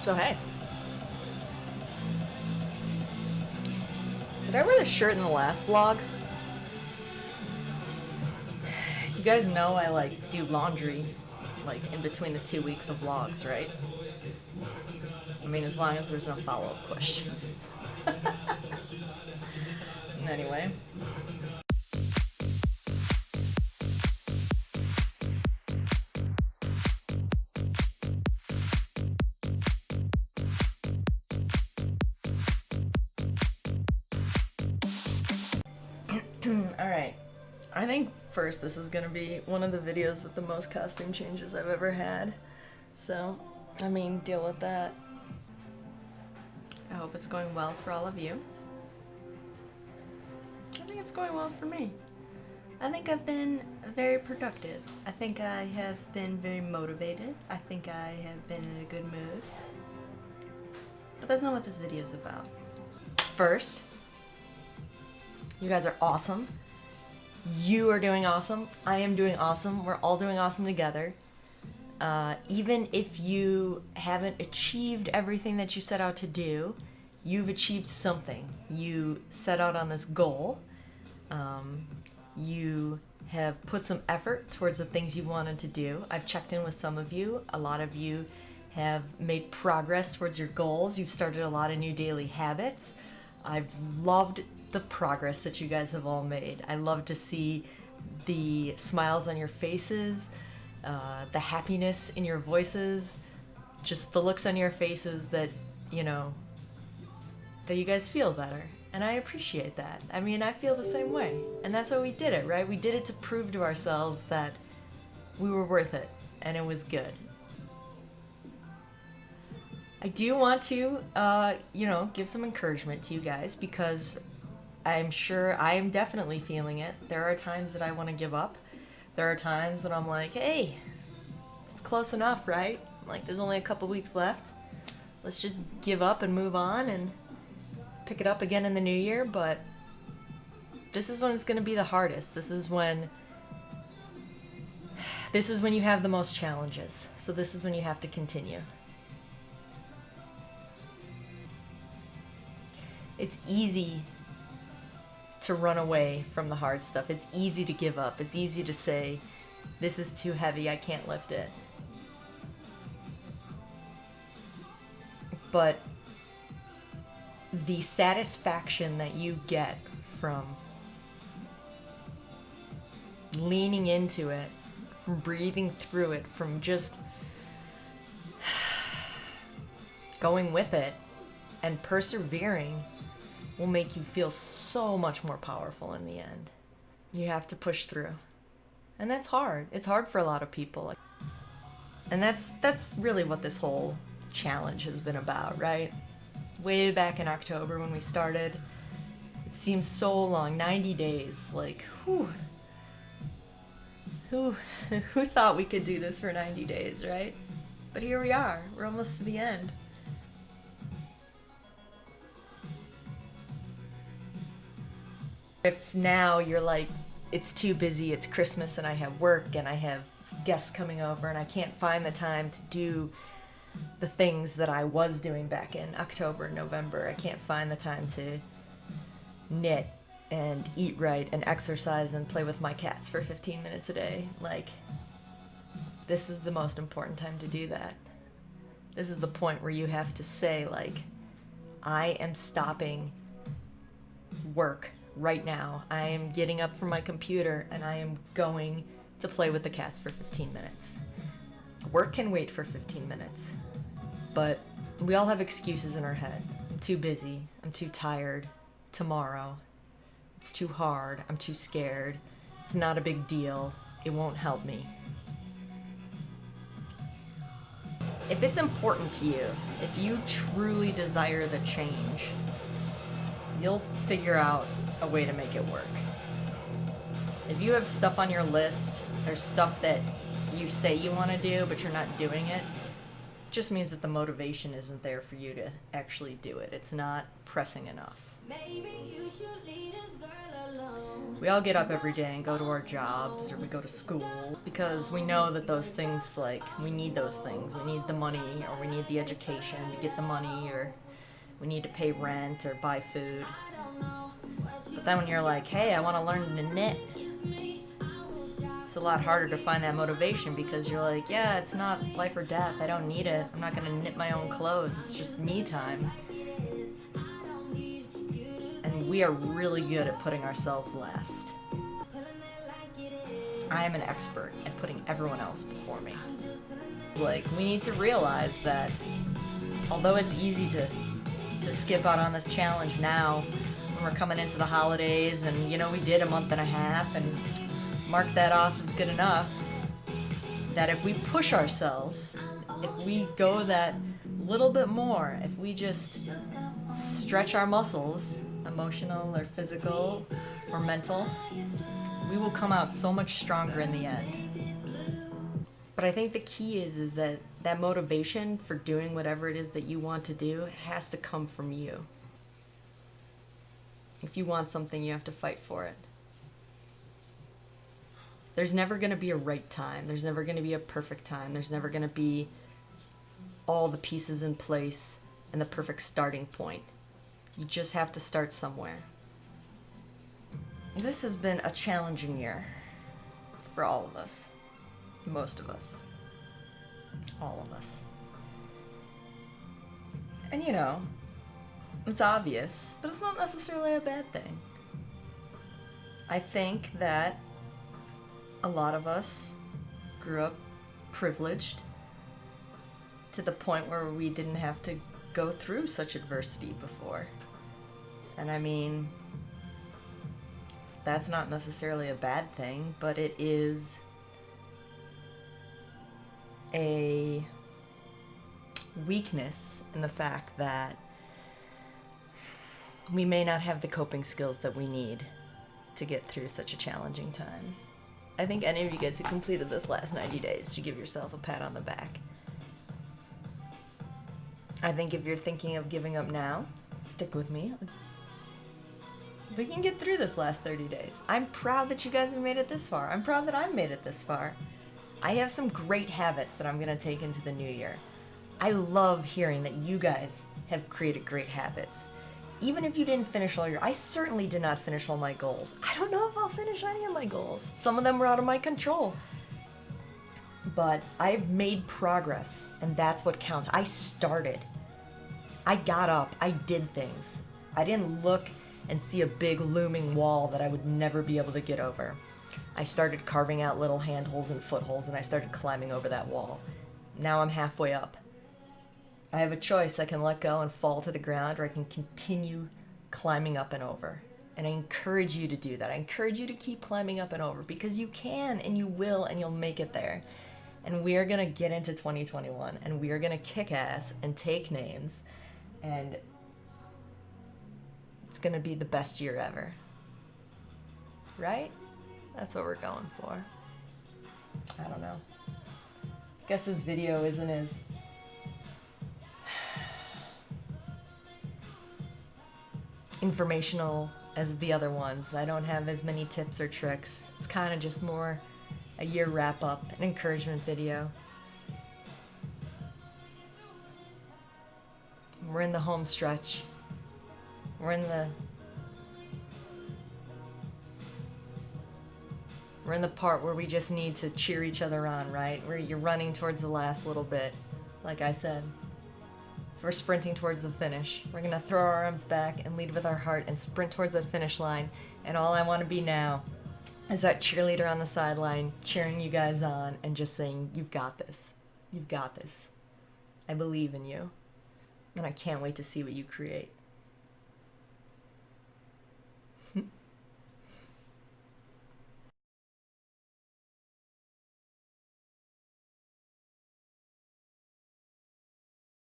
So hey. Did I wear this shirt in the last vlog? You guys know I like do laundry like in between the 2 weeks of vlogs, right? I mean, as long as there's no follow-up questions. Anyway. Alright, I think first this is gonna be one of the videos with the most costume changes I've ever had. So, I mean, deal with that. I hope it's going well for all of you. I think it's going well for me. I think I've been very productive. I think I have been very motivated. I think I have been in a good mood. But that's not what this video is about. First, you guys are awesome. You are doing awesome. I am doing awesome. We're all doing awesome together. Even if you haven't achieved everything that you set out to do, you've achieved something. You set out on this goal. You have put some effort towards the things you wanted to do. I've checked in with some of you. A lot of you have made progress towards your goals. You've started a lot of new daily habits. I've loved the progress that you guys have all made. I love to see the smiles on your faces, the happiness in your voices, just the looks on your faces that, you know, that you guys feel better. And I appreciate that. I mean, I feel the same way. And that's why we did it, right? We did it to prove to ourselves that we were worth it and it was good. I do want to, you know, give some encouragement to you guys because I'm sure I am definitely feeling it. There are times that I want to give up. There are times when I'm like, hey, it's close enough, right? Like, there's only a couple weeks left. Let's just give up and move on and pick it up again in the new year. But this is when it's going to be the hardest. This is when you have the most challenges. So this is when you have to continue. It's easy to run away from the hard stuff. It's easy to give up. It's easy to say, this is too heavy, I can't lift it. But the satisfaction that you get from leaning into it, from breathing through it, from just going with it and persevering will make you feel so much more powerful in the end. You have to push through. And that's hard. It's hard for a lot of people. And that's really what this whole challenge has been about, right? Way back in October when we started, it seems so long, 90 days, like, whew. Who thought we could do this for 90 days, right? But here we are, we're almost to the end. If now you're like, it's too busy, it's Christmas and I have work and I have guests coming over and I can't find the time to do the things that I was doing back in October and November. I can't find the time to knit and eat right and exercise and play with my cats for 15 minutes a day. Like, this is the most important time to do that. This is the point where you have to say, like, I am stopping work right now. I am getting up from my computer and I am going to play with the cats for 15 minutes. Work can wait for 15 minutes, but we all have excuses in our head. I'm too busy, I'm too tired, tomorrow, it's too hard, I'm too scared, it's not a big deal, it won't help me. If it's important to you, if you truly desire the change, you'll figure out a way to make it work. If you have stuff on your list, there's stuff that you say you want to do but you're not doing it, just means that the motivation isn't there for you to actually do it. It's not pressing enough. We all get up every day and go to our jobs or we go to school because we know that those things, like, we need those things. We need the money, or we need the education to get the money, or we need to pay rent or buy food. But then when you're like, hey, I want to learn to knit, it's a lot harder to find that motivation because you're like, yeah, it's not life or death. I don't need it. I'm not going to knit my own clothes. It's just me time. And we are really good at putting ourselves last. I am an expert at putting everyone else before me. Like, we need to realize that although it's easy to skip out on this challenge now when we're coming into the holidays, and you know, we did a month and a half and mark that off as good enough, that if we push ourselves, if we go that little bit more, if we just stretch our muscles, emotional or physical or mental, we will come out so much stronger in the end. But I think the key is that motivation for doing whatever it is that you want to do has to come from you. If you want something, you have to fight for it. There's never going to be a right time. There's never going to be a perfect time. There's never going to be all the pieces in place and the perfect starting point. You just have to start somewhere. This has been a challenging year for all of us. Most of us. All of us. And you know, it's obvious, but it's not necessarily a bad thing. I think that a lot of us grew up privileged to the point where we didn't have to go through such adversity before. And I mean, that's not necessarily a bad thing, but it is a weakness in the fact that we may not have the coping skills that we need to get through such a challenging time. I think any of you guys who completed this last 90 days should give yourself a pat on the back. I think if you're thinking of giving up now, stick with me. We can get through this last 30 days. I'm proud that you guys have made it this far. I'm proud that I've made it this far. I have some great habits that I'm going to take into the new year. I love hearing that you guys have created great habits. Even if you didn't finish all I certainly did not finish all my goals. I don't know if I'll finish any of my goals. Some of them were out of my control. But I've made progress, and that's what counts. I started. I got up. I did things. I didn't look and see a big looming wall that I would never be able to get over. I started carving out little handholds and footholds, and I started climbing over that wall. Now I'm halfway up. I have a choice. I can let go and fall to the ground, or I can continue climbing up and over. And I encourage you to do that. I encourage you to keep climbing up and over, because you can and you will, and you'll make it there. And we are going to get into 2021, and we are going to kick ass and take names, and it's going to be the best year ever. Right? That's what we're going for. I don't know. Guess this video isn't as informational as the other ones. I don't have as many tips or tricks. It's kind of just more a year wrap up, an encouragement video. We're in the home stretch. We're in the part where we just need to cheer each other on, right? Where you're running towards the last little bit, like I said. We're sprinting towards the finish. We're gonna throw our arms back and lead with our heart and sprint towards that finish line. And all I want to be now is that cheerleader on the sideline, cheering you guys on and just saying, you've got this. You've got this. I believe in you. And I can't wait to see what you create.